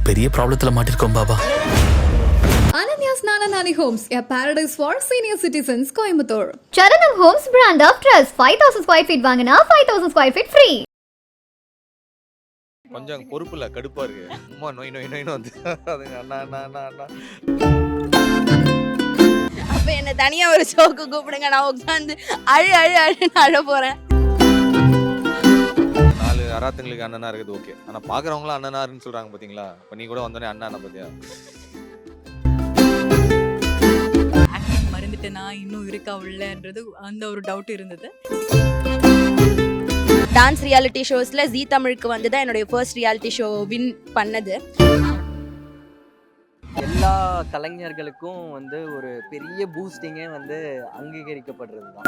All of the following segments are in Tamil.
பெரிய ப்ராப்ளத்துல மாட்டிருக்கோம் Baba. Ananya's Nana Nani Homes, a paradise for senior citizens, Coimbatore. Charanam Homes brand of trust. 5,000 square feet வாங்கினா 5,000 square feet free. கொஞ்சம் பொறுப்புல கடுப்பா இருக்கு. அம்மா நோய் நோய் நோய்னு வந்து அதுங்க அண்ணா அண்ணா அண்ணா அண்ணா. அப்ப என்ன தனியா ஒரு ஷோக்கு கூப்பிடுங்க, நான் உட்காந்து அழு அழு அழுன்னு அழ போறேன். 4 அராத்துங்களுக்கு அண்ணனா இருக்குது ஓகே. ஆனா பாக்குறவங்களும் அண்ணனாருன்னு சொல்றாங்க பாத்தீங்களா? இப்ப நீ கூட வந்தோடனே அண்ணா என்ன பாத்தியா? ஆக்டிங் மறந்துட்டேனா இன்னும் இருக்கா உள்ளன்றது அந்த ஒரு டவுட் இருந்தது. டான்ஸ் ரியாலிட்டி ஷோஸ்ல ஜீ தமிழுக்கு வந்து தான் என்னுடைய ஃபர்ஸ்ட் ரியாலிட்டி ஷோ வின் பண்ணது. எல்லா கலைஞர்களுக்கும் வந்து ஒரு பெரிய பூஸ்டிங்கே வந்து அங்கீகரிக்கப்படுறது தான்.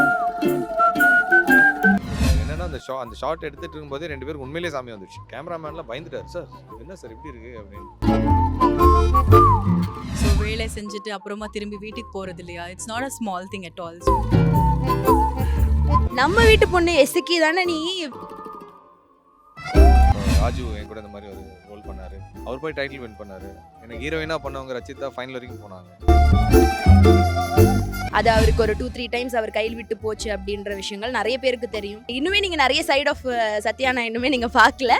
என்னன்னா அந்த ஷாட் எடுத்துட்டு இருக்கும்போது 2 பேருக்கு உண்மையிலேயே சாமி வந்துச்சு. கேமராமேன்லாம் பயந்துட்டாரு. சார் என்ன சார் இப்படி இருக்கு அப்படின்னு. ஸோ வேலை செஞ்சுட்டு அப்புறமா திரும்பி வீட்டுக்கு போறது இல்லையா, it's not a small thing at all. நம்ம வீட்டு பொண்ணு எசுக்கி தானே நீ. ராஜு என் கூட இந்த மாதிரி ஒரு ரோல் பண்ணாரு. அவர் போய் டைட்டில் வின் பண்ணாரு. எனக்கு ஹீரோயினா பண்ணவங்க ரச்சிதா ஃபைனல் வரைக்கும் போனாங்க. அது அவருக்கு ஒரு 2-3 டைம்ஸ் அவர் கையில் விட்டு போச்சு அப்படின்ற விஷயங்கள் நிறைய பேருக்கு தெரியும். இன்னுமே நீங்க நிறைய சைட் ஆஃப் சத்யானா இன்னுமே நீங்க பார்க்கல.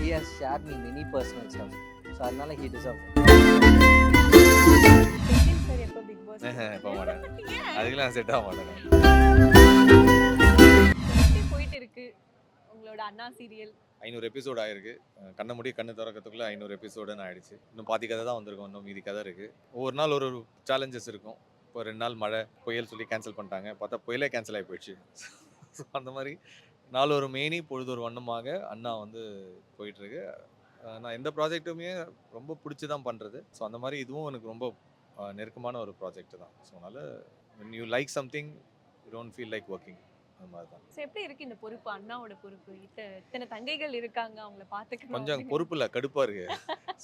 He has shared me many personal stuff. So அதனால he deserves it. போக மாட்டேன். அதுக்கெல்லாம் செட் ஆக மாட்டேன். போயிட்டு இருக்கு உங்களோட அண்ணா சீரியல்? 500 எபிசோடு ஆயிருக்கு. கண்ண மூடி கண்ணு திறக்கிறதுக்குள்ள 500 எபிசோடுன்னு ஆயிடுச்சு. இன்னும் பாதி கதை தான் வந்திருக்கும். இன்னும் மீதி கதை இருக்கு. ஒவ்வொரு நாள் ஒரு சேலஞ்சஸ் இருக்கும். இப்போ 2 நாள் மழை புயல் சொல்லி கேன்சல் பண்ணிட்டாங்க. பார்த்தா புயலே கேன்சல் ஆகி போயிடுச்சு. ஸோ அந்த மாதிரி நாள் ஒரு மேனி பொழுது ஒரு வண்ணமாக அண்ணா வந்து போயிட்டுருக்கு. நான் எந்த ப்ராஜெக்ட்டுமே ரொம்ப பிடிச்சி தான் பண்ணுறது. ஸோ அந்த மாதிரி இதுவும் எனக்கு ரொம்ப நெருக்கமான ஒரு ப்ராஜெக்ட் தான். ஸோ அதனால் when you like something you don't feel like working. அந்த மாதிரி தான். ஸோ எப்படி இருக்கு இந்த பொறுப்பு, அண்ணாவோட பொறுப்பு? இத்தனை தங்கைகள் இருக்காங்க, அவங்கள பார்த்துக்கணும். கொஞ்சம் பொறுப்புல கடுப்பா இருக்கு.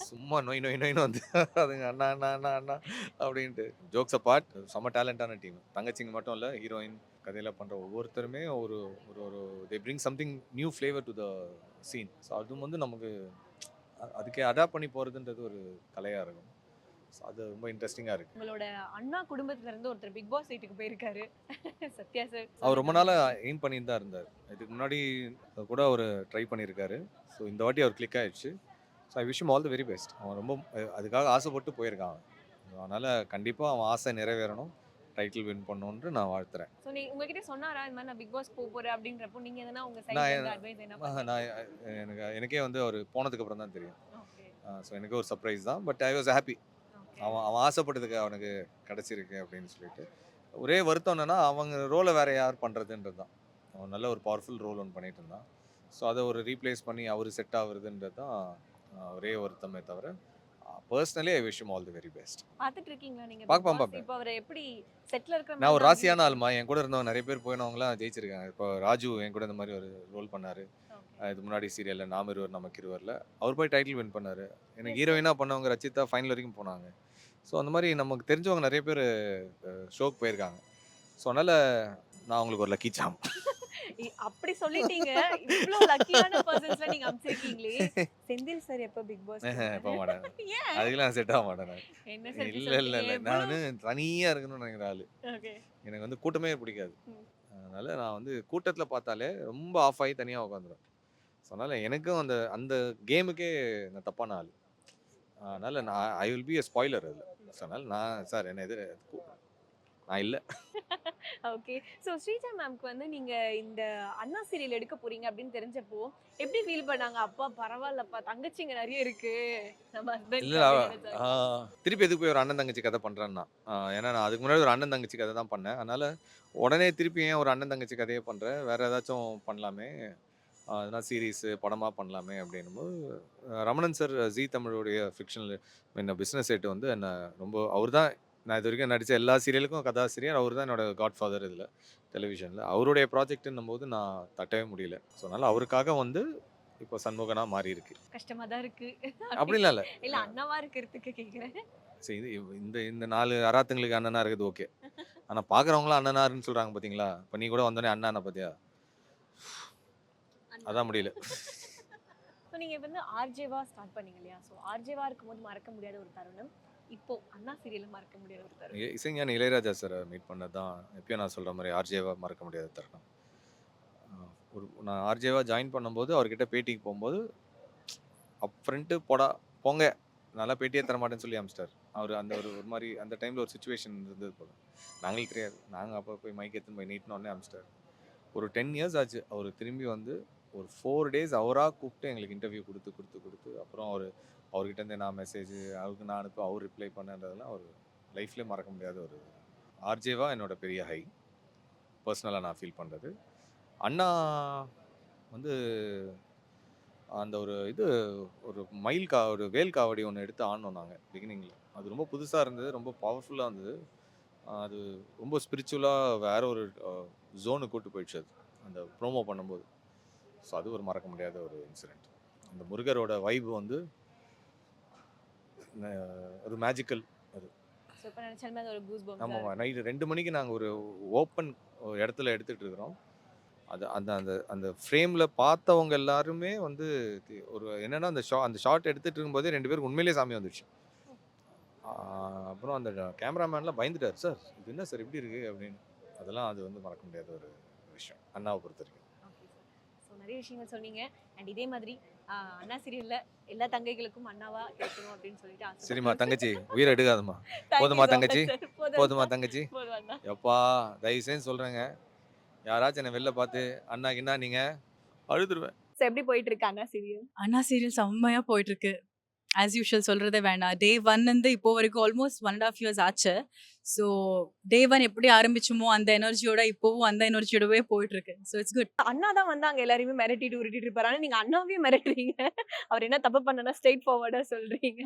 சும்மா நோய் நோய் நோய்னு வந்து அதுங்க அண்ணா அண்ணா அண்ணா அண்ணா அப்படின்ட்டு. ஜோக்ஸ் அப்பார்ட், செம்ம டேலண்டான டீம். தங்கச்சிங்க மட்டும் இல்லை, ஹீரோயின் கதையில பண்ற ஒவ்வொருத்தருமே ஒரு ஒரு they bring something new flavour to the scene. So அதுவும் வந்து நமக்கு அதுக்கே அடாப்ட் பண்ணி போறதுன்றது ஒரு கலையா இருக்கும். ஸோ அது ரொம்ப இன்ட்ரெஸ்டிங்காக இருக்குது. உங்களோட அண்ணா குடும்பத்துல இருந்து ஒருத்தர் பிக் பாஸ் வீட்டுக்கு போயிருக்காரு, சத்யா சார். அவர் ரொம்ப நாளாக எய்ம் பண்ணிட்டு தான் இருந்தார். இதுக்கு முன்னாடி கூட அவர் ட்ரை பண்ணியிருக்காரு. ஸோ இந்த வாட்டி அவர் கிளிக் ஆயிடுச்சு. So I wish all the very best. அவன் ரொம்ப அதுக்காக ஆசைப்பட்டு போயிருக்கான். அதனால் கண்டிப்பாக அவன் ஆசை நிறைவேறணும், டைட்டில் வின் பண்ணணும்னு நான் வாழ்த்துறேன். ஸோ நீ உங்ககிட்ட சொன்னாரா இந்த மாதிரி நான் பிக் பாஸ் போறேன் அப்படின்றப்போ நீங்க எதனா உங்க சைடுல அட்வைஸ் என்ன? நான் எனக்கே வந்து அவர் போனதுக்கு அப்புறம் தான் தெரியும். ஸோ எனக்கு ஒரு சர்ப்ரைஸ் தான். But I was happy. அவன் ஆசைப்பட்டதுக்கு அவனுக்கு கிடச்சிருக்கு அப்படின்னு சொல்லிட்டு. ஒரே வருத்தம் என்னன்னா அவங்க ரோலை வேற யார் பண்ணுறதுன்றது தான். அவன் நல்ல ஒரு பவர்ஃபுல் ரோல் ஒன்று பண்ணிட்டு இருந்தான். ஸோ அதை ஒரு ரீப்ளேஸ் பண்ணி அவர் செட் ஆகுறதுன்றது தான் ஒரே வருத்தமே தவிர personally I wish all the very best. பார்த்துட்டு இருக்கீங்களா நீங்க? பார்ப்பேன். இப்போ அவரை எப்படி செட்டில் இருக்கிற நான் ஒரு ராசியான ஆளுமா. என் கூட இருந்தவங்க நிறைய பேர் போயினவங்களாம் ஜெயிச்சிருக்காங்க. இப்போ ராஜு என் கூட இந்த மாதிரி ஒரு ரோல் பண்ணாரு. இதுக்கு முன்னாடி சீரியலில் நாம் இருவர் நமக்கு இருவரில் அவர் போய் டைட்டில் வின் பண்ணார். எனக்கு ஹீரோயினாக பண்ணவங்க ரச்சிதா ஃபைனல் வரைக்கும் போனாங்க. ஸோ அந்த மாதிரி நமக்கு தெரிஞ்சவங்க நிறைய பேர் ஷோக்கு போயிருக்காங்க. ஸோ அதனால் நான் அவங்களுக்கு ஒரு லக்கி சாம். அப்படி சொல்லிட்டீங்க. இவ்ளோ லக்கியான பர்சன்ஸ்ல நீங்க அம்சிருக்கீங்களே. செந்தில் சார் எப்ப பிக் பாஸ் போக மாட்டேன். அதுக்கெல்லாம் செட் ஆக மாட்டேன். என்ன சார்? இல்லை நான் தனியாக இருக்கணும்னு நினைக்கிற ஆள். எனக்கு வந்து கூட்டமே பிடிக்காது. அதனால் நான் வந்து கூட்டத்தில் பார்த்தாலே ரொம்ப ஆஃப் ஆகி தனியாக உட்காந்துருவேன். ஸோ அதனால் எனக்கும் அந்த அந்த கேமுக்கே நான் தப்பான ஆள். அதனால் நான் I will be a spoiler அதில். ஸோ அதனால் நான் சார் என்ன இது நான் இல்லை. ஓகே. ஸோ ஸ்ரீஜா மேம்க்கு வந்து நீங்க இந்த அண்ணா சீரியல் எடுக்க போறீங்க அப்படின்னு தெரிஞ்சப்போ எப்படி ஃபீல் பண்ணாங்க? அப்பா பரவாயில்லப்பா, தங்கச்சிங்க நிறைய இருக்கு நம்ம ஹஸ்பண்ட். இல்லை திருப்பி எதுக்கு போய் ஒரு அண்ணன் தங்கச்சி கதை பண்ணுறேன்னா, ஏன்னா நான் அதுக்கு முன்னாடி ஒரு அண்ணன் தங்கச்சி கதை தான் பண்ணேன். அதனால் உடனே திருப்பி ஏன் ஒரு அண்ணன் தங்கச்சி கதையே பண்ணுறேன், வேறு ஏதாச்சும் பண்ணலாமே, அதனால் சீரீஸு படமாக பண்ணலாமே அப்படின்னும்போது ரமணன் சார் ஜீ தமிழுடைய ஃபிக்ஷனல் என்ன பிஸ்னஸ் செட் வந்து என்ன ரொம்ப அவர் தான். நான் இது வரைக்கும் நடித்த எல்லா சீரியலுக்கும் கதாசிரியர் அவர் தான். என்னோட காட் ஃபாதர் இதில் டெலிவிஷனில் அவருடைய ப்ராஜெக்ட்னும் போது நான் தட்டவே முடியல. ஸோ அதனால் அவருக்காக வந்து இப்போ சண்முகனா மாறி இருக்கு. கஷ்டமா தான் இருக்கு. அப்படிலாம் இல்லை, இல்ல அண்ணாவா இருக்கிறதுக்கு கேக்குறேன். சரி இந்த 4 அராத்துங்களுக்கு அண்ணனா இருக்குது ஓகே. ஆனால் பார்க்குறவங்களாம் அண்ணனாருன்னு சொல்கிறாங்க பார்த்தீங்களா? இப்போ நீ கூட வந்தோடனே அண்ணா பார்த்தியா? அதான் முடியல. ஸோ நீங்கள் வந்து ஆர்ஜேவா ஸ்டார்ட் பண்ணீங்க இல்லையா? ஸோ ஆர்ஜேவா இருக்கும்போது மறக்க முடியாத ஒரு தருணம், இப்போ அண்ணா சீரியல்ல மறக்க முடியாத ஒரு தருணம். இசைஞானி இளையராஜா சாரை மீட் பண்ணது தான் எப்பயும் நான் சொல்கிற மாதிரி ஆர்ஜேவா மறக்க முடியாத தருணம். நான் ஆர்ஜேவா ஜாயின் பண்ணும்போது அவர்கிட்ட பேட்டிக்கு போகும்போது அப்ஃப்ரண்ட்டு போங்க நல்லா பேட்டியே தர மாட்டேன்னு சொல்லி அமிச்சிட்டார். அவர் அந்த ஒரு மாதிரி அந்த டைமில் ஒரு சுச்சுவேஷன் இருந்தது போல. நாங்களுக்கு தெரியாது. நாங்கள் அப்போ போய் மைக் எடுத்துன்னு போய் நீட்டினோடனே அமிச்சிட்டார். ஒரு 10 இயர்ஸ் ஆச்சு. அவர் திரும்பி வந்து ஒரு 4 டேஸ் அவராக கூப்பிட்டு எங்களுக்கு இன்டர்வியூ கொடுத்து அப்புறம் அவர்கிட்டேருந்து நான் மெசேஜ் அவருக்கு நான் அனுப்ப அவர் ரிப்ளை பண்ணன்றதெல்லாம் ஒரு லைஃப்லேயே மறக்க முடியாத ஒரு ஆர்ஜேவா என்னோட பெரிய ஹை பர்சனலாக நான் ஃபீல் பண்ணுறது. அண்ணா வந்து அந்த ஒரு வேல் காவடி ஒன்று எடுத்து ஆடினோம் நாங்கள் பிகினிங்கில். அது ரொம்ப புதுசாக இருந்தது, ரொம்ப பவர்ஃபுல்லாக இருந்தது. அது ரொம்ப ஸ்பிரிச்சுவலாக வேற ஒரு ஜோனுக்கு கூட்டு போயிடுச்சு அது அந்த ப்ரோமோ பண்ணும்போது. ஸோ அது ஒரு மறக்க முடியாத ஒரு இன்சிடெண்ட். அந்த முருகரோட வைப் வந்து ஒரு மேஜிக்கல் அது. ஸோ இப்போ நினச்சாலுமே அது ஒரு கூஸ் பம்ப்ஸ். ஆமாம், நைட்டு 2 மணிக்கு நாங்கள் ஒரு ஓப்பன் இடத்துல எடுத்துகிட்டு இருக்கிறோம். அது அந்த அந்த அந்த ஃப்ரேமில் பார்த்தவங்க எல்லாருமே வந்து ஒரு என்னென்னா அந்த ஷாட் எடுத்துகிட்டு இருக்கும்போதே 2 பேருக்கு உண்மையிலேயே சாமி வந்துடுச்சு. அப்புறம் அந்த கேமராமேன்லாம் பயந்துட்டார், சார் இது என்ன சார் இப்படி இருக்குது அப்படின்னு. அதெல்லாம் அது வந்து மறக்க முடியாத ஒரு விஷயம் அண்ணாவை பொறுத்த வரைக்கும். Okay sir. ஸோ நிறைய விஷயங்கள் சொன்னீங்க. அண்ட் இதே மாதிரி அண்ணா சீரியல்ல எல்லா தங்கைகளுக்கும் அண்ணாவா இருக்கணும் அப்படின்னு சொல்லிட்டு ஆசை. சரிம்மா தங்கச்சி, உயிரை எடுக்காதம்மா. போதுமா தங்கச்சி, போதுமா தங்கச்சி. போதும் அண்ணா. எப்பா தயவுசேன்னு சொல்கிறேங்க, யாராச்சும் என்னை வெளில பார்த்து அண்ணாக்கின்னா நீங்கள் அழுதுருவேன். ஸோ எப்படி போயிட்டு இருக்கு அண்ணா சீரியல்? அண்ணா சீரியல் செம்மையாக போயிட்டுருக்கு. ஆஸ் யூஷுவல் சொல்கிறதே வேணாம். டே 1 இருந்து இப்போ வரைக்கும் ஆல்மோஸ்ட் 1.5 years ஆச்சு. ஸோ டே 1 எப்படி ஆரம்பிச்சுமோ அந்த எனர்ஜியோட இப்போவும் அந்த எனர்ஜியோடவே போயிட்டுருக்கு. So it's good. அண்ணா தான் வந்து அங்க எல்லாரையுமே மிரட்டிட்டு உருட்டிட்டு இருப்பாரு. ஆனா நீங்க அண்ணாவே மிரட்டுறீங்க. அவர் என்ன தப்பு பண்ணனா ஸ்ட்ரெயிட் ஃபார்வர்டா சொல்றீங்க.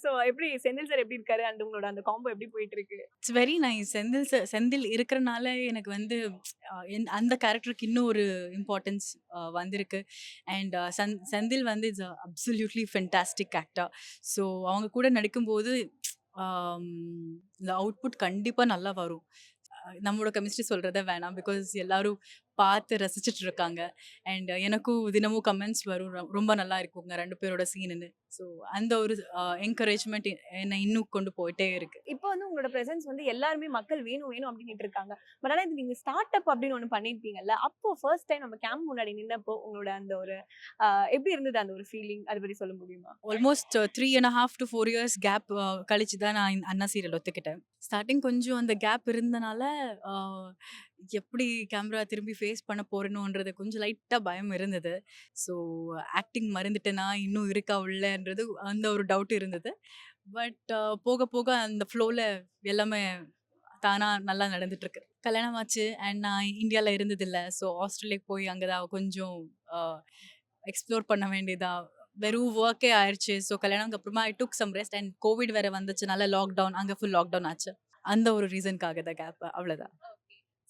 ஸோ எப்படி செந்தில் சார் எப்படி இருக்காரு அண்ட் உங்களோட அந்த காம்போ எப்படி போயிட்டு இருக்கு? It's very nice. செந்தில் இருக்கிறனால எனக்கு வந்து அந்த கேரக்டருக்கு இன்னும் ஒரு இம்பார்ட்டன்ஸ் வந்திருக்கு. அண்ட் செந்தில் வந்து it's absolutely fantastic actor. So அவங்க கூட நடிக்கும்போது இந்த அவுட்புட் கண்டிப்பாக நல்லா வரும். நம்மளோட கெமிஸ்ட்ரி சொல்கிறத வேணாம், பிகாஸ் எல்லாரும் பார்த்து ரசிச்சுட்டு இருக்காங்க. அண்ட் எனக்கும் தினமும் கமெண்ட்ஸ் வரும், ரொம்ப நல்லா இருக்குங்க 2 பேரோட சீனுன்னு. ஸோ அந்த ஒரு என்கரேஜ்மெண்ட் என்னை இன்னும் கொண்டு போயிட்டே இருக்கு. இப்போ வந்து உங்களோட பிரசன்ஸ் வந்து எல்லாருமே மக்கள் வேணும் வேணும் அப்படின்னு இருக்காங்க. பட் ஆனா இது நீங்க ஸ்டார்ட் அப் அப்படின்னு ஒண்ணு பண்ணிருப்பீங்கல்ல, அப்போ ஃபர்ஸ்ட் டைம் நம்ம கேம்ப் முன்னாடி நின்னப்போ உங்களோட அந்த ஒரு எப்படி இருந்தது அந்த ஒரு ஃபீலிங், அதை பத்தி சொல்ல முடியுமா? ஆல்மோஸ்ட் 3.5 to 4 years கேப் கழிச்சு தான் நான் அண்ணா சீரியல் ஒத்துக்கிட்டேன். ஸ்டார்டிங் கொஞ்சம் அந்த கேப் இருந்தனால எப்படி கேமரா திரும்பி ஃபேஸ் பண்ண போறேனோன்றது கொஞ்சம் லைட்டாக பயம் இருந்தது. ஸோ ஆக்டிங் மறந்துட்டேனா இன்னும் இருக்கா உள்ளன்றது அந்த ஒரு டவுட் இருந்தது. பட் போக போக அந்த ஃப்ளோவில் எல்லாமே தானாக நல்லா நடந்துட்டுருக்கு. கல்யாணம் ஆச்சு அண்ட் நான் இந்தியாவில் இருந்ததில்லை. ஸோ ஆஸ்திரேலியாவுக்கு போய் அங்கே தான் கொஞ்சம் எக்ஸ்ப்ளோர் பண்ண வேண்டியதா வெறும் ஒர்க்கே ஆயிடுச்சு. ஸோ கல்யாணம்க்கு அப்புறமா I took some rest. And covid வேறு வந்துச்சுனால லாக்டவுன், அங்கே ஃபுல் லாக்டவுன் ஆச்சு. அந்த ஒரு ரீசனுக்காக தான் கேப், அவ்வளோதான்.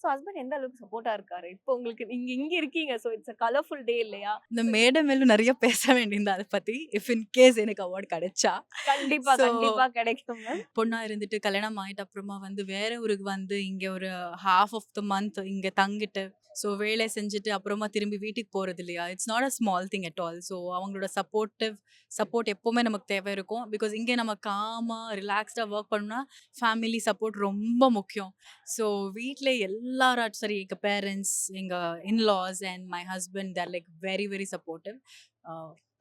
ஸோ ஹஸ்பண்ட் எந்த அளவுக்கு சப்போர்ட்டா இருக்காரு? இப்போ உங்களுக்கு நீங்க இங்க இருக்கீங்க. ஸோ இட்ஸ் a கலர்ஃபுல் டே இல்லையா? இந்த மேடை மேலும் நிறைய பேச வேண்டியிருந்தா அதை பற்றி. இஃப் இன் கேஸ் எனக்கு அவார்டு கிடைச்சா கண்டிப்பா So, கண்டிப்பா கிடைக்கும் மேம். பொண்ணா இருந்துட்டு கல்யாணம் ஆயிட்ட அப்புறமா வந்து வேற ஊருக்கு வந்து இங்க ஒரு half of the month இங்க தங்கிட்டு ஸோ வேலை செஞ்சுட்டு அப்புறமா திரும்பி வீட்டுக்கு போறது இல்லையா, it's not a small thing at all. So அவங்களோட சப்போர்ட் எப்போவுமே நமக்கு தேவை இருக்கும். பிகாஸ் இங்கே நம்ம காமாக ரிலாக்ஸ்டாக ஒர்க் பண்ணோம்னா ஃபேமிலி சப்போர்ட் ரொம்ப முக்கியம். ஸோ வீட்டில் எல்லாரும் சரி, எங்கள் பேரண்ட்ஸ், எங்கள் in laws and my husband, they're like very very supportive.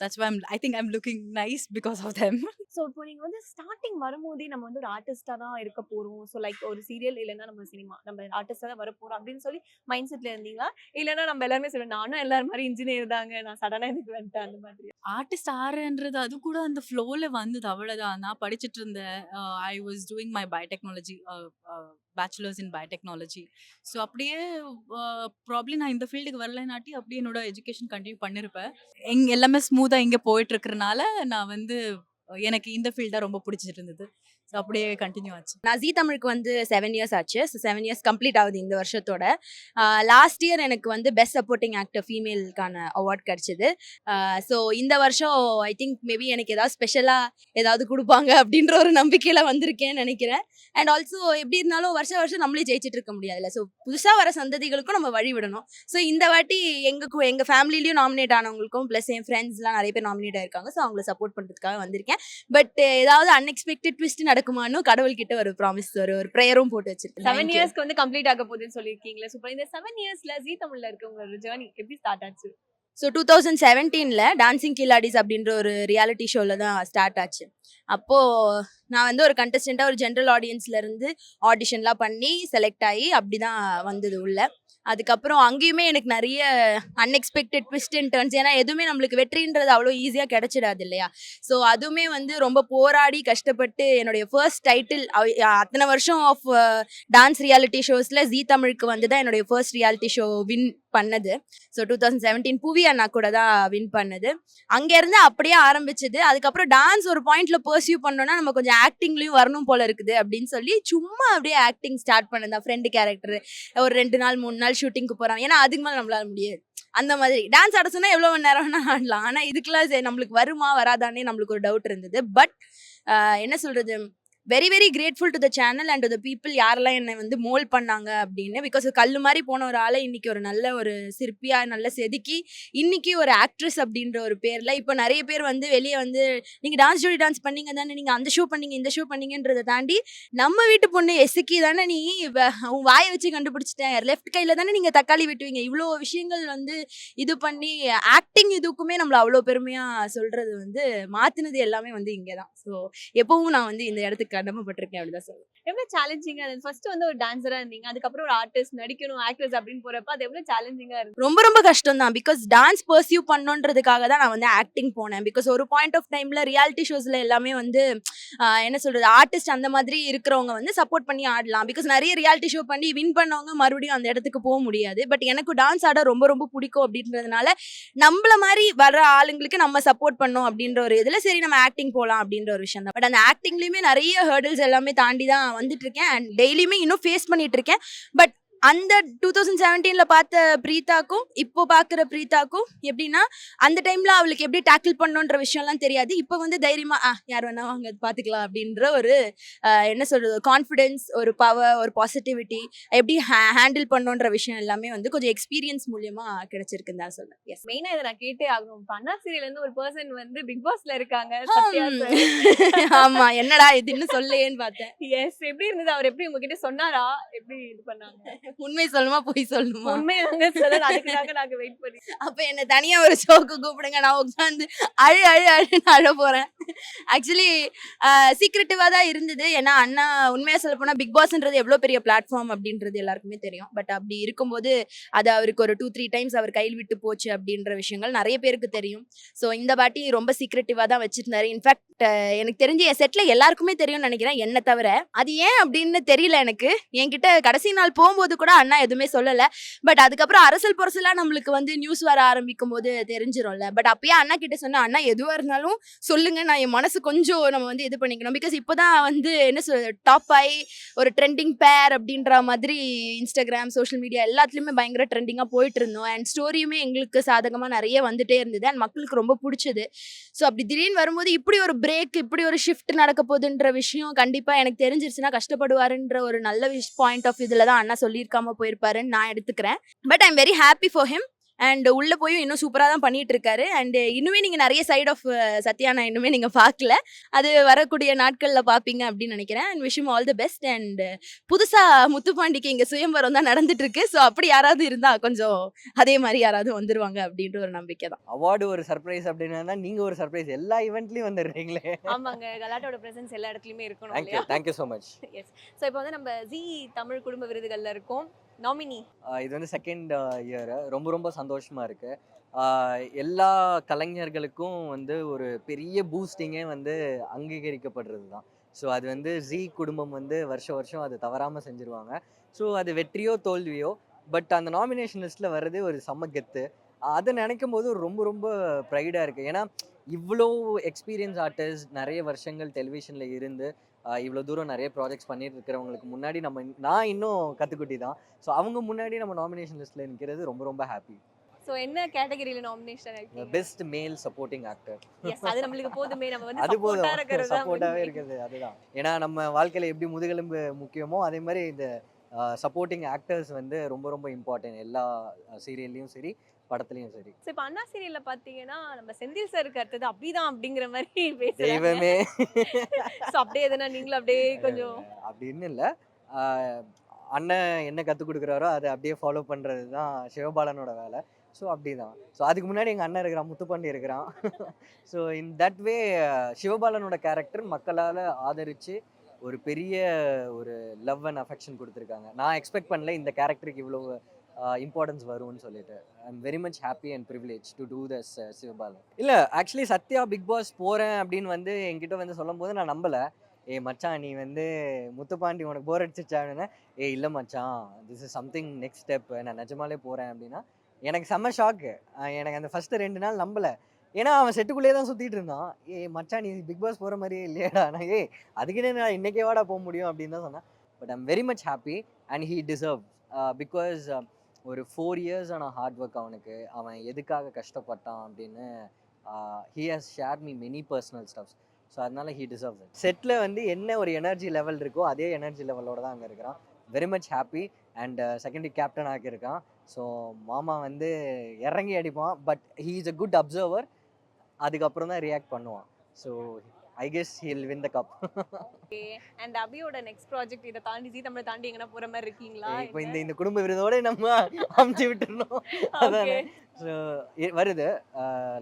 That's why I think I'm looking nice because of them. So இப்போ நீங்க வந்து ஸ்டார்டிங் வரும்போதே நம்ம வந்து ஒரு ஆர்டிஸ்டா தான் இருக்க போறோம். ஸோ லைக் ஒரு சீரியல் இல்லைன்னா நம்ம சினிமா, நம்ம ஆர்டிஸ்டா தான் வர போறோம் அப்படின்னு சொல்லி மைண்ட் செட்ல இருந்தீங்களா? இல்லைன்னா நம்ம எல்லாருமே சொல்லுவோம் நானும் எல்லாரும் மாதிரி இன்ஜினியர் தாங்க, நான் சடனா இதுக்கு வந்துட்டேன் அந்த மாதிரி? ஆர்டிஸ்ட் ஆறுன்றது அது கூட அந்த ஃப்ளோவில் வந்தது, அவ்வளோதான். நான் படிச்சுட்டு இருந்தேன். I was doing my biotechnology, bachelors in biotechnology. So அப்படியே ப்ராப்ளி நான் இந்த ஃபீல்டுக்கு வரலைனாட்டி அப்படியே என்னோட எஜுகேஷன் கண்டினியூ பண்ணியிருப்பேன். எல்லாமே ஸ்மூத்தாக இங்கே போயிட்டு இருக்கிறனால நான் வந்து எனக்கு இந்த ஃபீல்டாக ரொம்ப பிடிச்சிட்டு இருந்தது. ஸோ அப்படியே கண்டினியூ ஆச்சு. நான் ஜீ தமிழுக்கு வந்து 7 இயர்ஸ் ஆச்சு. ஸோ 7 இயர்ஸ் கம்ப்ளீட் ஆகுது இந்த வருஷத்தோட. லாஸ்ட் இயர் எனக்கு வந்து பெஸ்ட் சப்போர்ட்டிங் ஆக்டர் ஃபீமேலுக்கான அவார்ட் கிடச்சிது. ஸோ இந்த வருஷம் ஐ திங்க் மேபி எனக்கு ஏதாவது ஸ்பெஷலாக ஏதாவது கொடுப்பாங்க அப்படின்ற ஒரு நம்பிக்கையில் வந்திருக்கேன்னு நினைக்கிறேன். அண்ட் ஆல்சோ எப்படி இருந்தாலும் வருஷம் நம்மளே ஜெயிச்சிட்டு இருக்க முடியாதுல்ல. ஸோ புதுசாக வர சந்ததிகளுக்கும் நம்ம வழி விடணும். ஸோ இந்த வாட்டி எங்கள் ஃபேமிலிலையும் நாமினேட் ஆனவங்களுக்கும் ப்ளஸ் என் ஃப்ரெண்ட்ஸ்லாம் நிறைய பேர் நாமினேட் ஆயிருக்காங்க. ஸோ அவங்கள சப்போர்ட் பண்ணுறதுக்காக வந்திருக்கேன். பட் ஏதாவது அன்எக்ஸ்பெக்டட் ட்விஸ்ட் நடக்குமான்னு கடவுள்கிட்ட ஒரு ப்ராமிஸ் ஒரு ப்ரேயரும் போட்டு வச்சிருக்கேன். 7 இயர்ஸ்க்கு வந்து கம்ப்ளீட் ஆக போகுதுன்னு சொல்லியிருக்கீங்களே. சூப்பர். இந்த 7 இயர்ஸ்ல ஜீ தமிழ்ல இருக்க உங்களோட ஜர்னி எப்படி ஸ்டார்ட் ஆச்சு? ஸோ 2017 டான்சிங் கில்லாடிஸ் அப்படின்ற ஒரு ரியாலிட்டி ஷோவில் தான் ஸ்டார்ட் ஆச்சு. அப்போது நான் வந்து ஒரு கண்டஸ்டண்ட்டாக ஒரு ஜென்ரல் ஆடியன்ஸ்லேருந்து ஆடிஷன்லாம் பண்ணி செலக்ட் ஆகி அப்படி தான் வந்தது உள்ள. அதுக்கப்புறம் அங்கேயுமே எனக்கு நிறைய அன்எக்ஸ்பெக்டட் ட்விஸ்ட் அண்ட் டர்ன்ஸ். ஏன்னா எதுவுமே நம்மளுக்கு வெற்றின்றது அவ்வளோ ஈஸியாக கிடைச்சிடாது இல்லையா. ஸோ அதுவுமே வந்து ரொம்ப போராடி கஷ்டப்பட்டு என்னுடைய ஃபர்ஸ்ட் டைட்டில் அத்தனை வருஷம் ஆஃப் டான்ஸ் ரியாலிட்டி ஷோஸில் ஜீ தமிழுக்கு வந்து தான் என்னுடைய ஃபர்ஸ்ட் ரியாலிட்டி ஷோ வின் பண்ணது. ஸோ 2017 புவி அண்ணா கூட தான் வின் பண்ணது. அங்கேருந்து அப்படியே ஆரம்பிச்சது. அதுக்கப்புறம் டான்ஸ் ஒரு பாயிண்ட்ல பர்சியூ பண்ணோன்னா நம்ம கொஞ்சம் ஆக்டிங்லையும் வரணும் போல இருக்குது அப்படின்னு சொல்லி சும்மா அப்படியே ஆக்டிங் ஸ்டார்ட் பண்ணதான். ஃப்ரெண்டு கேரக்டர் ஒரு 2 நாள் 3 நாள் ஷூட்டிங்க்கு போகிறாங்க. ஏன்னா அதுக்கு மேலே நம்மளால முடியாது. அந்த மாதிரி டான்ஸ் ஆட சொன்னால் எவ்வளோ மணி நேரம் வேணால் ஆடலாம். ஆனால் இதுக்கெல்லாம் நம்மளுக்கு வருமா வராதானே நம்மளுக்கு ஒரு டவுட் இருந்தது. பட் என்ன சொல்கிறது, very very grateful to the channel and to the people யாரெல்லாம் என்னை வந்து மோல்ட் பண்ணாங்க அப்படின்னு. பிகாஸ் கல் மாதிரி போன ஒரு ஆளை இன்னைக்கு ஒரு நல்ல ஒரு சிற்பியாக நல்ல செதுக்கி இன்னைக்கு ஒரு ஆக்ட்ரஸ் அப்படின்ற ஒரு பேரில் இப்போ நிறைய பேர் வந்து வெளியே வந்து நீங்கள் டான்ஸ் ஜோடி டான்ஸ் பண்ணீங்க தானே, நீங்கள் அந்த ஷோ பண்ணீங்க இந்த ஷோ பண்ணீங்கன்றதை தாண்டி நம்ம வீட்டு பொண்ணு எசுக்கி தானே நீ உன் வாயை வச்சு கண்டுபிடிச்சிட்டேன், லெஃப்ட் கையில் தானே நீங்கள் தக்காளி வெட்டுவீங்க, இவ்வளோ விஷயங்கள் வந்து இது பண்ணி ஆக்டிங் இதுக்குமே நம்மளை அவ்வளோ பெருமையாக சொல்கிறது வந்து மாற்றினது எல்லாமே வந்து இங்கே தான். ஸோ எப்பவும் நான் வந்து இந்த இடத்துக்கு கடமைப்பட்டிருக்கேன் அப்படிதான் சொல்லுவேன். எவ்வளவு சேலஞ்சிங்கா இருந்தது? ஃபர்ஸ்ட் வந்து ஒரு டான்சரா இருந்தீங்க, அதுக்கப்புறம் ஒரு ஆர்டிஸ்ட், நடிக்கணும், ஆக்ட்ரஸ் அப்படின்னு போறப்ப அது எவ்வளவு சேலஞ்சிங்கா இருந்தது? ரொம்ப ரொம்ப கஷ்டம் தான். பிகாஸ் டான்ஸ் பர்சியூ பண்ணணுன்றதுக்காக தான் நான் வந்து ஆக்டிங் போனேன். பிகாஸ் ஒரு பாயிண்ட் ஆஃப் டைம்ல ரியாலிட்டி ஷோஸ்ல எல்லாமே வந்து என்ன சொல்றது, ஆர்டிஸ்ட் அந்த மாதிரி இருக்கிறவங்க வந்து சப்போர்ட் பண்ணி ஆடலாம். பிகாஸ் நிறைய ரியாலிட்டி ஷோ பண்ணி வின் பண்ணவங்க மறுபடியும் அந்த இடத்துக்கு போக முடியாது. பட் எனக்கு டான்ஸ் ஆட ரொம்ப ரொம்ப பிடிக்கும் அப்படின்றதுனால நம்மள மாதிரி வர்ற ஆளுங்களுக்கு நம்ம சப்போர்ட் பண்ணோம் அப்படின்ற ஒரு இதுல சரி நம்ம ஆக்டிங் போகலாம் அப்படின்ற ஒரு விஷயம் தான். பட் அந்த ஆக்டிங்லயுமே நிறைய ஹர்டில்ஸ் எல்லாமே தாண்டி தான் வந்துட்டு இருக்கேன். அண்ட் டெய்லியுமே இன்னும் ஃபேஸ் பண்ணிட்டு இருக்கேன். பட் அந்த 2017 பார்த்த பிரீத்தாக்கும் இப்போ பார்க்குற பிரீத்தாக்கும் எப்படின்னா, அந்த டைம்ல அவளுக்கு எப்படி டேக்கிள் பண்ணணுன்ற விஷயம்லாம் தெரியாது. இப்போ வந்து தைரியமா யார் வேணா வாங்க பார்த்துக்கலாம் அப்படின்ற ஒரு என்ன சொல்றது, கான்ஃபிடென்ஸ், ஒரு பவர், ஒரு பாசிட்டிவிட்டி, எப்படி ஹேண்டில் பண்ணணுன்ற விஷயம் எல்லாமே வந்து கொஞ்சம் எக்ஸ்பீரியன்ஸ் மூலியமா கிடைச்சிருக்குன்னு தான் சொல்றேன். எஸ், மெயினா இதை நான் கேட்டே ஆகணும். பண்ணா சீரியல்ல இருந்து ஒரு பர்சன் வந்து பிக் பாஸ்ல இருக்காங்க, சத்யா சார். ஆமா, என்னடா இது இன்னும் சொல்லையேன்னு பார்த்தேன். எஸ், எப்படி இருந்தது? அவர் எப்படி உங்ககிட்ட சொன்னாரா? எப்படி இது பண்ணாங்க? உண்மை சொல்லுமா பொய் சொல்லுமா? உண்மையாங்க சார், அதுக்காக நாங்க வெயிட் பண்ணி. அப்ப என்ன தனியா ஒரு ஷோக்கு கூப்பிடுங்க, நான் உட்காந்து அழுன்னு அழ போறேன். ஆக்சுவலி சீக்ரெட்டிவா தான் இருந்தது. ஏன்னா அண்ணா உண்மையா சொல்ல போனா பிக் பாஸ்ன்றது எவ்வளவு பெரிய பிளாட்ஃபார்ம் அப்படின்றது எல்லாருக்குமே தெரியும். பட் அப்படி இருக்கும்போது அது அவருக்கு ஒரு 2-3 டைம்ஸ் அவர் கையில் விட்டு போச்சு அப்படின்ற விஷயங்கள் நிறைய பேருக்கு தெரியும். ஸோ இந்த வாட்டி ரொம்ப சீக்ரெட்டிவா தான் வச்சிருந்தாரு. இன்ஃபேக்ட் எனக்கு தெரிஞ்சு என் செட்ல எல்லாருக்குமே தெரியும்னு நினைக்கிறேன், என்ன தவிர. அது ஏன் அப்படின்னு தெரியல எனக்கு. என்கிட்ட கடைசி நாள் போகும்போது கூட அண்ணா எதுவுமே சொல்லல. பட் அதுக்கப்புறம் அரசல் பொரசலா நம்மளுக்கு வந்து நியூஸ் வர ஆரம்பிக்கும் போது தெரிஞ்சிரும்ல. பட் அப்பயே அண்ணா கிட்ட சொன்னா, அண்ணா எதுவா இருந்தாலும் சொல்லுங்க, நான் என் மனசு கொஞ்சம் நம்ம வந்து இது பண்ணிக்கணும். பிகாஸ் இப்போதான் வந்து என்ன சொல்றது, டாப் ஆகி ஒரு ட்ரெண்டிங் பேர் அப்படின்ற மாதிரி இன்ஸ்டாகிராம் சோஷியல் மீடியா எல்லாத்துலயுமே பயங்கர ட்ரெண்டிங்கா போயிட்டு இருந்தோம். அண்ட் ஸ்டோரியுமே எங்களுக்கு சாதகமா நிறைய வந்துட்டே இருந்தது. அண்ட் மக்களுக்கு ரொம்ப பிடிச்சது. ஸோ அப்படி திடீர்னு வரும்போது இப்படி ஒரு பிரேக், இப்படி ஒரு ஷிஃப்ட் நடக்க போகுதுன்ற விஷயம் கண்டிப்பா எனக்கு தெரிஞ்சிருச்சுன்னா கஷ்டப்படுவாருன்ற ஒரு நல்ல பாயிண்ட் ஆஃப் இதுல தான் அண்ணா சொல்லியிருக்காம போயிருப்பாருன்னு நான் எடுத்துக்கிறேன். But I am very happy for him. And உள்ள போயும் இன்னும் சூப்பராக தான் பண்ணிட்டு இருக்காரு. அண்ட் இன்னுமே நீங்கள் நிறைய சைட் ஆஃப் சத்யானா இன்னுமே நீங்கள் பார்க்கல, அது வரக்கூடிய நாட்களில் பார்ப்பீங்க அப்படின்னு நினைக்கிறேன். And wish all the best. And புதுசாக முத்துப்பாண்டிக்கு இங்கே சுயம்பரம் தான் நடந்துட்டு இருக்கு. ஸோ அப்படி யாராவது இருந்தால் கொஞ்சம் அதே மாதிரி யாராவது வந்துருவாங்க அப்படின்ற ஒரு நம்பிக்கை தான். அவார்டு ஒரு சர்ப்ரைஸ் அப்படின்னா நீங்க ஒரு சர்ப்ரைஸ் எல்லா ஈவெண்ட்லயும் வந்துடுறீங்களே. ஆமாங்க, கலாட்டோட பிரசன்ஸ் எல்லா இடத்துலயுமே இருக்கணும் தேங்க்யூ, இல்லையா? Thank you so much. Yes. So இப்போ வந்து நம்ம ஜீ தமிழ் குடும்ப விருதுகள்ல இருக்கோம், நாமினி. இது வந்து செகண்ட் இயர். ரொம்ப ரொம்ப சந்தோஷமா இருக்கு. எல்லா கலைஞர்களுக்கும் வந்து ஒரு பெரிய பூஸ்டிங்கே வந்து அங்கீகரிக்கப்படுறது தான். ஸோ அது வந்து ஜீ குடும்பம் வந்து வருஷம் அது தவறாமல் செஞ்சுருவாங்க. ஸோ அது வெற்றியோ தோல்வியோ, பட் அந்த நாமினேஷன் லிஸ்ட்டில் வர்றதே ஒரு செம்ம கெத்து. அதை நினைக்கும் போது ரொம்ப ரொம்ப ப்ரைடாக இருக்குது. ஏன்னா இவ்வளோ எக்ஸ்பீரியன்ஸ் ஆர்டிஸ்ட் நிறைய வருஷங்கள் டெலிவிஷனில் இருந்து இவ்வளோ தூரம் நிறைய ப்ராஜெக்ட்ஸ் பண்ணிட்டு இருக்கிறவங்களுக்கு முன்னாடி நான் இன்னும் கற்றுக்குட்டி தான். ஸோ அவங்க முன்னாடி நம்ம நாமினேஷன் லிஸ்ட்டில் நிற்கிறது ரொம்ப ரொம்ப ஹாப்பி. சோ என்ன கேட்டகரியில நாமினேஷன் இருக்கீங்க? பெஸ்ட் மேல் சப்போர்ட்டிங் ஆக்டர். எஸ், அது நம்மளுக்கு போதுமே. நம்ம வந்து அது போதும், சப்போர்ட்டா இருக்கிறது தான் சப்போர்ட்டாகவே முக்கியம். இருக்குது. அதுதான், ஏன்னா நம்ம வாழ்க்கையில் எப்படி முதுகெலும்பு முக்கியமோ அதே மாதிரி இந்த சப்போர்ட்டிங் ஆக்டர்ஸ் வந்து ரொம்ப ரொம்ப இம்பார்ட்டன்ட். எல்லா சீரியல்லையும் சரி, படத்துலையும் சரி. சோ இப்ப அண்ணா சீரியல்ல பாத்தீங்கன்னா நம்ம செந்தில் சாருக்கு அடுத்தது அப்படிதான் அப்படிங்கிற மாதிரி பேசுறாங்க. தெய்வமே. சோ அப்படியே எதனா நீங்களும் அப்படியே கொஞ்சம் அப்படின்னு இல்லை, அண்ணன் என்ன கற்றுக் கொடுக்குறாரோ அதை அப்படியே ஃபாலோ பண்ணுறது தான் சிவபாலனோட வேலை. ஸோ அப்படி தான். ஸோ அதுக்கு முன்னாடி எங்கள் அண்ணன் இருக்கிறான், முத்துப்பாண்டி இருக்கிறான். ஸோ இன் தட் வே சிவபாலனோட கேரக்டர் மக்களால் ஆதரித்து ஒரு பெரிய ஒரு லவ் அண்ட் அஃபெக்ஷன் கொடுத்துருக்காங்க. நான் எக்ஸ்பெக்ட் பண்ணல இந்த கேரக்டருக்கு இவ்வளோ இம்பார்ட்டன்ஸ் வரும்னு சொல்லிட்டு. I am very much happy and privilege to do this Sivabalan. இல்லை, ஆக்சுவலி சத்யா பிக் பாஸ் போகிறேன் அப்படின்னு வந்து என்கிட்ட வந்து சொல்லும் போது நான் நம்பலை. மச்சான் நீ வந்து முத்துப்பாண்டி உனக்கு போர் அடிச்சிச்சா அப்படின்னா, இல்லை மச்சான் this is something next step, நான் நிஜமாலே போகிறேன் அப்படின்னா எனக்கு செம்ம ஷாக்கு. எனக்கு அந்த ஃபஸ்ட்டு 2 நாள் நம்பலை. ஏன்னா அவன் செட்டுக்குள்ளேயே தான் சுற்றிட்டு இருந்தான். மச்சான் நீ பிக் பாஸ் போகிற மாதிரியே இல்லையாடா. நான் அதுக்குன்னு நான் இன்றைக்கே வாடா போக முடியும் அப்படின்னு தான் சொன்னேன். But I'm very much happy and he deserve because ஒரு 4 years ஆன ஹார்ட் ஒர்க் அவனுக்கு. அவன் எதுக்காக கஷ்டப்பட்டான் அப்படின்னு he has share me many personal stuffs. So அதனால ஹீ டிசர்வ்ஸ் இட். செட்டில் வந்து என்ன ஒரு எனர்ஜி லெவல் இருக்கோ அதே எனர்ஜி லெவலோட தான் அங்கே இருக்கிறான். Very much happy and secondary captain ஆக்கியிருக்கான். ஸோ மாமா வந்து இறங்கி அடிப்பான், but he is a good observer. அதுக்கப்புறம் தான் ரியாக்ட் பண்ணுவான். So I guess he'll win the cup. Okay. And அபியோட நெக்ஸ்ட் ப்ராஜெக்ட் இதை தாண்டி ஜீ தமிழை தாண்டி எங்கன்னா போற மாதிரி இருக்கீங்களா? இப்போ இந்த குடும்ப விருதோட நம்ம அமுச்சு விட்டுருந்தோம். அதானே. ஸோ வருது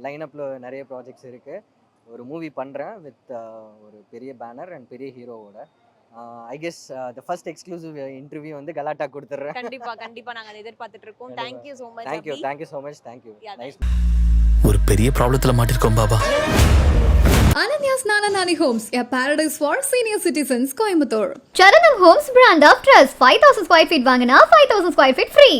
லைனப்பில் நிறைய ப்ராஜெக்ட்ஸ் இருக்குது. ஒரு மூவி பண்ணுறேன் வித் ஒரு பெரிய பேனர் அண்ட் பெரிய ஹீரோவோட. I guess the first exclusive interview வந்து கலாட்டா கொடுத்துட்றேன். கண்டிப்பா நாங்க அதை எதிர்பார்த்துட்டு இருக்கோம். Thank you so much. Thank you so much. Thank you. Nice. ஒரு பெரிய ப்ராப்ளத்துல மாட்டிருக்கோம் Baba. Ananya's Nana Nani Homes, a paradise for senior citizens, Coimbatore. Charanam Homes brand of trust. 5,000 square feet வாங்கினா 5,000 square feet free.